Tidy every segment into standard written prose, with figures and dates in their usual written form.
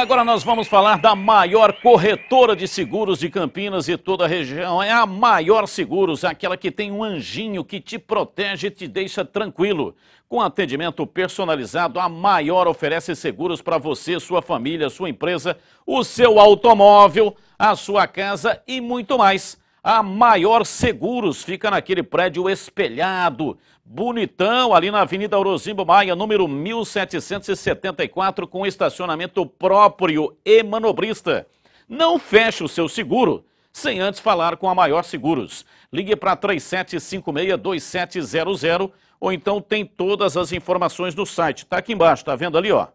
agora nós vamos falar da maior corretora de seguros de Campinas e toda a região. É a Maior Seguros, aquela que tem um anjinho que te protege e te deixa tranquilo. Com atendimento personalizado, a Maior oferece seguros para você, sua família, sua empresa, o seu automóvel, a sua casa e muito mais. A Maior Seguros fica naquele prédio espelhado, bonitão, ali na Avenida Orozimbo Maia, número 1774, com estacionamento próprio e manobrista. Não feche o seu seguro sem antes falar com a Maior Seguros. Ligue para 3756-2700 ou então tem todas as informações no site. Está aqui embaixo, tá vendo ali, ó?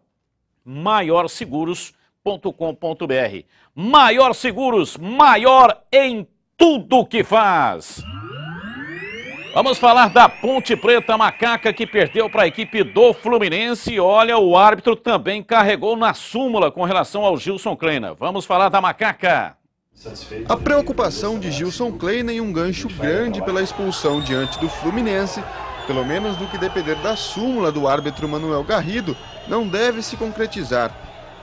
maiorseguros.com.br. Maior Seguros, maior em tudo que faz. Vamos falar da Ponte Preta Macaca, que perdeu para a equipe do Fluminense. Olha, o árbitro também carregou na súmula com relação ao Gilson Kleina. Vamos falar da Macaca. A preocupação de Gilson Kleina em um gancho grande pela expulsão diante do Fluminense, pelo menos no que depender da súmula do árbitro Manuel Garrido, não deve se concretizar.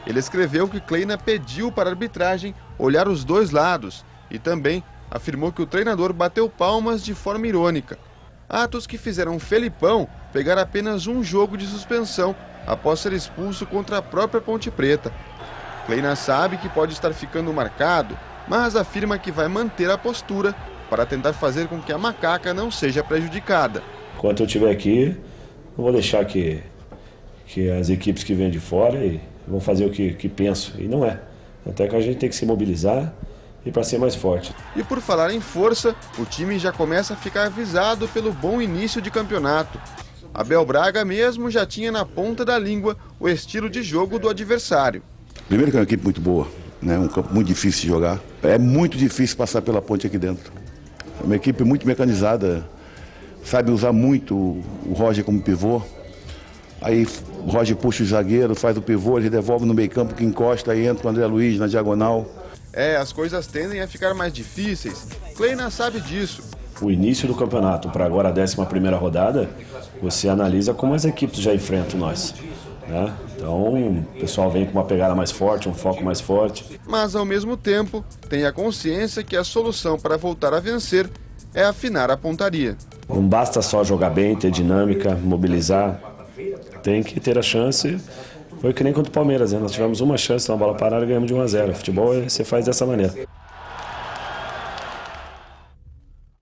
Ele escreveu que Kleina pediu para a arbitragem olhar os dois lados e também afirmou que o treinador bateu palmas de forma irônica. Atos que fizeram Felipão pegar apenas um jogo de suspensão após ser expulso contra a própria Ponte Preta. Kleina sabe que pode estar ficando marcado, mas afirma que vai manter a postura para tentar fazer com que a Macaca não seja prejudicada. Enquanto eu estiver aqui, não vou deixar que as equipes que vêm de fora vão fazer o que penso, e não é. Até que a gente tem que se mobilizar e para ser mais forte. E por falar em força, o time já começa a ficar avisado pelo bom início de campeonato. Abel Braga mesmo já tinha na ponta da língua o estilo de jogo do adversário. Primeiro que é uma equipe muito boa, né? Um campo muito difícil de jogar. É muito difícil passar pela ponte aqui dentro. É uma equipe muito mecanizada, sabe usar muito o Roger como pivô. Aí o Roger puxa o zagueiro, faz o pivô, ele devolve no meio campo que encosta, aí entra o André Luiz na diagonal. As coisas tendem a ficar mais difíceis. Kleina sabe disso. O início do campeonato para agora a 11ª rodada, você analisa como as equipes já enfrentam nós, né? Então o pessoal vem com uma pegada mais forte, um foco mais forte. Mas ao mesmo tempo, tem a consciência que a solução para voltar a vencer é afinar a pontaria. Não basta só jogar bem, ter dinâmica, mobilizar. Tem que ter a chance. Foi que nem contra o Palmeiras, né? Nós tivemos uma chance na bola parada e ganhamos de 1-0. Futebol você faz dessa maneira.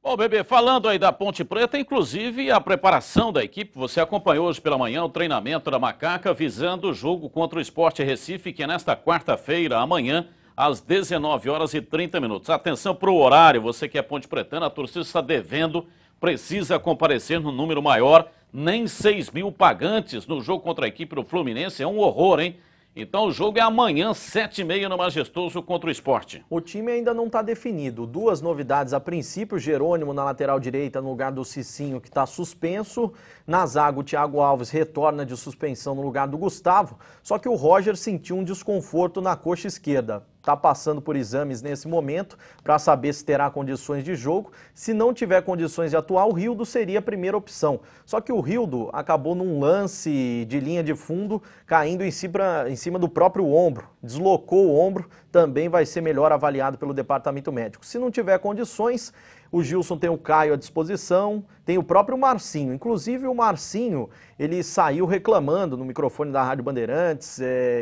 Bom, Bebê, falando aí da Ponte Preta, inclusive a preparação da equipe, você acompanhou hoje pela manhã o treinamento da Macaca visando o jogo contra o Sport Recife, que é nesta quarta-feira, amanhã, às 19h30. Atenção para o horário, você que é Ponte Pretana, a torcida está devendo, precisa comparecer no número maior. Nem 6.000 pagantes no jogo contra a equipe do Fluminense, é um horror, hein? Então o jogo é amanhã, 7h30 no Majestoso contra o Sport. O time ainda não está definido. Duas novidades a princípio, Jerônimo na lateral direita no lugar do Cicinho, que está suspenso. Na zaga, o Thiago Alves retorna de suspensão no lugar do Gustavo, só que o Roger sentiu um desconforto na coxa esquerda. Está passando por exames nesse momento para saber se terá condições de jogo. Se não tiver condições de atuar, o Rildo seria a primeira opção. Só que o Rildo acabou num lance de linha de fundo, caindo em cima do próprio ombro. Deslocou o ombro, também vai ser melhor avaliado pelo departamento médico. Se não tiver condições, o Gilson tem o Caio à disposição, tem o próprio Marcinho. Inclusive o Marcinho, ele saiu reclamando no microfone da Rádio Bandeirantes,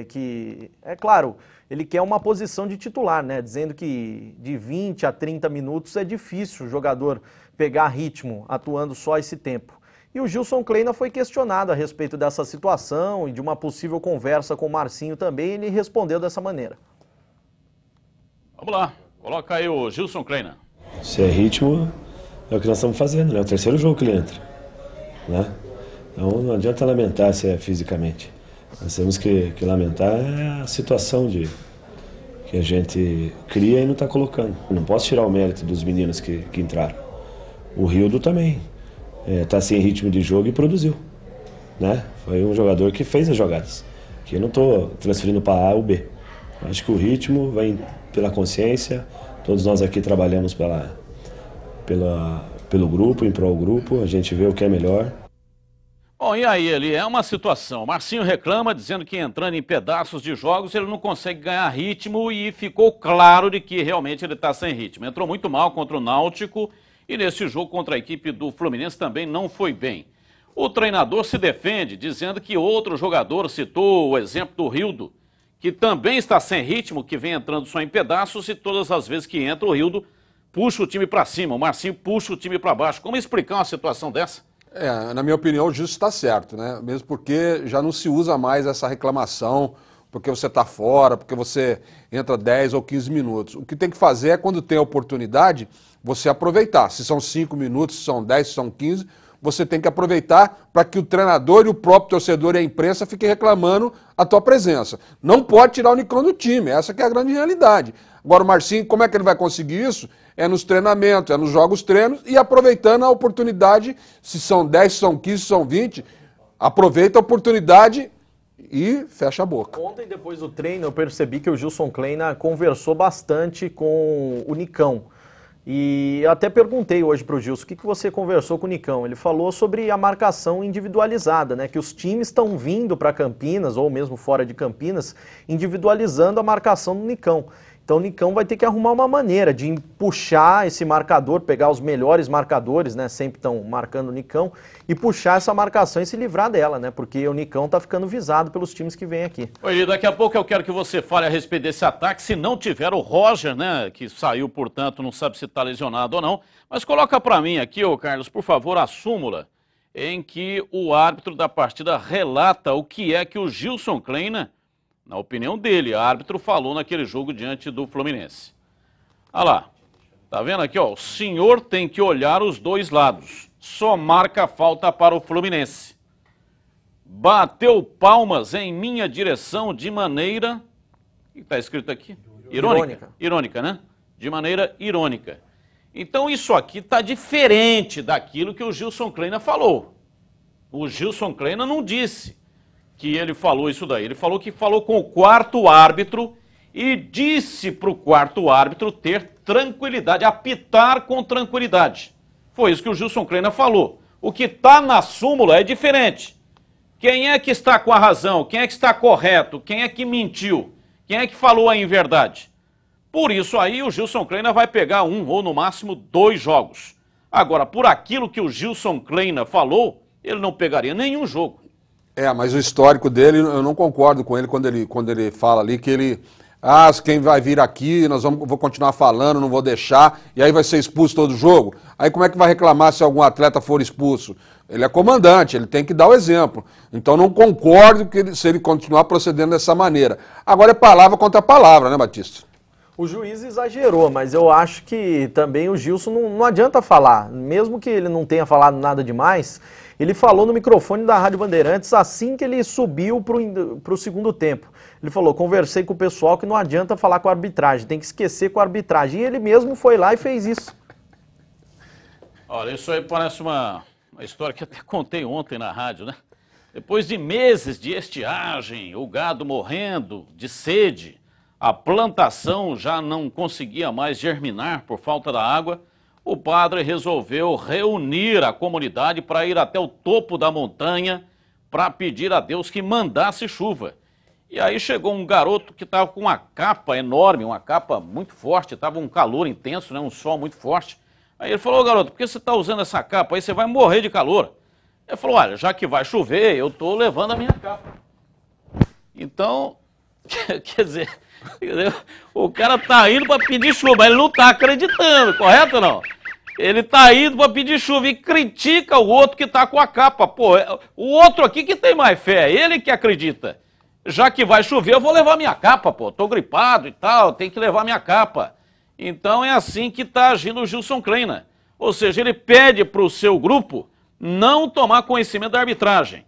que, é claro, ele quer uma posição de titular, né? Dizendo que de 20 a 30 minutos é difícil o jogador pegar ritmo atuando só esse tempo. E o Gilson Kleina foi questionado a respeito dessa situação e de uma possível conversa com o Marcinho também, e ele respondeu dessa maneira. Vamos lá, coloca aí o Gilson Kleina. Se é ritmo, é o que nós estamos fazendo, né? É o terceiro jogo que ele entra, né? Então não adianta lamentar se é fisicamente. Nós temos que lamentar a situação que a gente cria e não está colocando. Não posso tirar o mérito dos meninos que entraram. O Rildo também está sem ritmo de jogo e produziu, né? Foi um jogador que fez as jogadas, que eu não estou transferindo para A ou B. Acho que o ritmo vem pela consciência, todos nós aqui trabalhamos pelo grupo, em prol do grupo, a gente vê o que é melhor. Bom, e aí, ele é uma situação. Marcinho reclama, dizendo que entrando em pedaços de jogos ele não consegue ganhar ritmo e ficou claro de que realmente ele está sem ritmo. Entrou muito mal contra o Náutico e nesse jogo contra a equipe do Fluminense também não foi bem. O treinador se defende, dizendo que outro jogador, citou o exemplo do Rildo, que também está sem ritmo, que vem entrando só em pedaços e todas as vezes que entra o Rildo puxa o time para cima, o Marcinho puxa o time para baixo. Como explicar uma situação dessa? Na minha opinião, o Gilson está certo, né? Mesmo porque já não se usa mais essa reclamação, porque você está fora, porque você entra 10 ou 15 minutos. O que tem que fazer é, quando tem a oportunidade, você aproveitar. Se são 5 minutos, se são 10, se são 15, você tem que aproveitar para que o treinador e o próprio torcedor e a imprensa fiquem reclamando a tua presença. Não pode tirar o Nicão do time, essa que é a grande realidade. Agora o Marcinho, como é que ele vai conseguir isso? É nos treinamentos, é nos jogos treinos e aproveitando a oportunidade, se são 10, se são 15, se são 20, aproveita a oportunidade e fecha a boca. Ontem, depois do treino, eu percebi que o Gilson Kleina conversou bastante com o Nicão. E eu até perguntei hoje para o Gilson, o que você conversou com o Nicão? Ele falou sobre a marcação individualizada, né? Que os times estão vindo para Campinas, ou mesmo fora de Campinas, individualizando a marcação do Nicão. Então o Nicão vai ter que arrumar uma maneira de puxar esse marcador, pegar os melhores marcadores, né? Sempre estão marcando o Nicão, e puxar essa marcação e se livrar dela, né? Porque o Nicão tá ficando visado pelos times que vêm aqui. Oi, daqui a pouco eu quero que você fale a respeito desse ataque, se não tiver o Roger, né? Que saiu, portanto, não sabe se está lesionado ou não. Mas coloca para mim aqui, ô Carlos, por favor, a súmula em que o árbitro da partida relata o que é que o Gilson Kleina, na opinião dele, o árbitro falou naquele jogo diante do Fluminense. Olha lá, tá vendo aqui, ó, o senhor tem que olhar os dois lados, só marca falta para o Fluminense. Bateu palmas em minha direção de maneira, o que está escrito aqui? Irônica. Irônica, né? De maneira irônica. Então isso aqui está diferente daquilo que o Gilson Kleina falou. O Gilson Kleina não disse que ele falou isso daí. Ele falou que falou com o quarto árbitro e disse para o quarto árbitro ter tranquilidade, apitar com tranquilidade. Foi isso que o Gilson Kleina falou. O que está na súmula é diferente. Quem é que está com a razão? Quem é que está correto? Quem é que mentiu? Quem é que falou a inverdade? Por isso aí o Gilson Kleina vai pegar 1 ou no máximo 2 jogos. Agora, por aquilo que o Gilson Kleina falou, ele não pegaria nenhum jogo. Mas o histórico dele, eu não concordo com ele quando ele fala ali que ele... quem vai vir aqui, vou continuar falando, não vou deixar, e aí vai ser expulso todo jogo. Aí como é que vai reclamar se algum atleta for expulso? Ele é comandante, ele tem que dar o exemplo. Então não concordo se ele continuar procedendo dessa maneira. Agora é palavra contra palavra, né, Batista? O juiz exagerou, mas eu acho que também o Gilson não adianta falar. Mesmo que ele não tenha falado nada demais, ele falou no microfone da Rádio Bandeirantes assim que ele subiu para o segundo tempo. Ele falou, conversei com o pessoal que não adianta falar com a arbitragem, tem que esquecer com a arbitragem. E ele mesmo foi lá e fez isso. Olha, isso aí parece uma história que até contei ontem na rádio, né? Depois de meses de estiagem, o gado morrendo de sede, a plantação já não conseguia mais germinar por falta da água, o padre resolveu reunir a comunidade para ir até o topo da montanha para pedir a Deus que mandasse chuva. E aí chegou um garoto que estava com uma capa enorme, uma capa muito forte, estava um calor intenso, né, um sol muito forte. Aí ele falou, garoto, por que você está usando essa capa aí? Você vai morrer de calor. Ele falou, olha, já que vai chover, eu estou levando a minha capa. Então, quer dizer, o cara está indo para pedir chuva, mas ele não está acreditando, correto ou não? Ele está indo para pedir chuva e critica o outro que está com a capa. Pô, o outro aqui que tem mais fé, ele que acredita. Já que vai chover, eu vou levar minha capa, pô. Tô gripado e tal, tenho que levar minha capa. Então é assim que está agindo o Gilson Kleina. Ou seja, ele pede para o seu grupo não tomar conhecimento da arbitragem,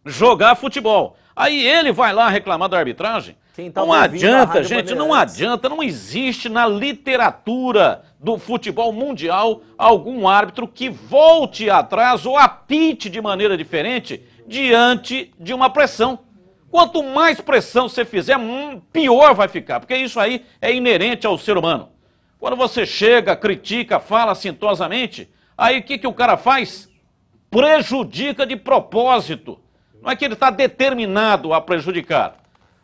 jogar futebol. Aí ele vai lá reclamar da arbitragem. Não adianta, gente, não adianta, não existe na literatura do futebol mundial algum árbitro que volte atrás ou apite de maneira diferente diante de uma pressão. Quanto mais pressão você fizer, pior vai ficar, porque isso aí é inerente ao ser humano. Quando você chega, critica, fala assintosamente, aí o que o cara faz? prejudica de propósito. Não é que ele está determinado a prejudicar.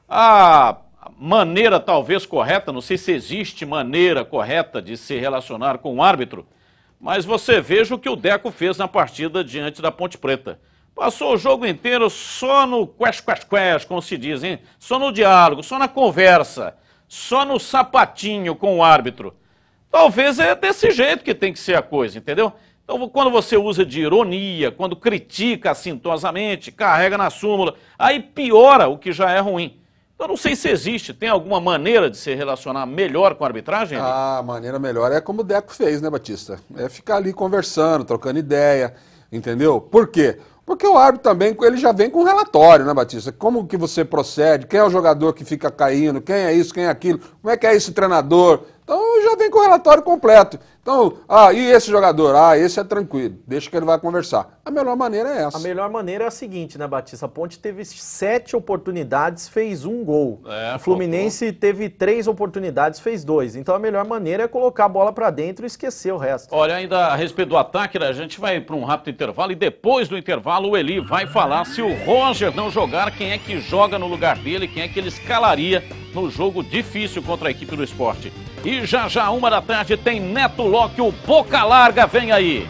A maneira talvez correta, não sei se existe maneira correta de se relacionar com o árbitro, mas você veja o que o Deco fez na partida diante da Ponte Preta. Passou o jogo inteiro só no quash, como se diz, hein? Só no diálogo, só na conversa, só no sapatinho com o árbitro. Talvez é desse jeito que tem que ser a coisa, entendeu? Então, quando você usa de ironia, quando critica assintosamente, carrega na súmula, aí piora o que já é ruim. Eu não sei se existe, tem alguma maneira de se relacionar melhor com a arbitragem? A maneira melhor é como o Deco fez, né, Batista? É ficar ali conversando, trocando ideia, entendeu? Por quê? Porque o árbitro também, ele já vem com um relatório, né, Batista? Como que você procede, quem é o jogador que fica caindo, quem é isso, quem é aquilo, como é que é esse treinador. Então já vem com o relatório completo. Então, e esse jogador? Esse é tranquilo, deixa que ele vai conversar. A melhor maneira é essa. A melhor maneira é a seguinte, né, Batista? A Ponte teve 7 oportunidades, fez 1 gol. O Fluminense teve 3 oportunidades, fez 2. Então a melhor maneira é colocar a bola pra dentro e esquecer o resto. Olha, ainda a respeito do ataque, né, a gente vai para um rápido intervalo e depois do intervalo o Eli vai falar se o Roger não jogar, quem é que joga no lugar dele, quem é que ele escalaria no jogo difícil contra a equipe do Sport. E já 1 da tarde tem Neto Locke, o Boca Larga vem aí.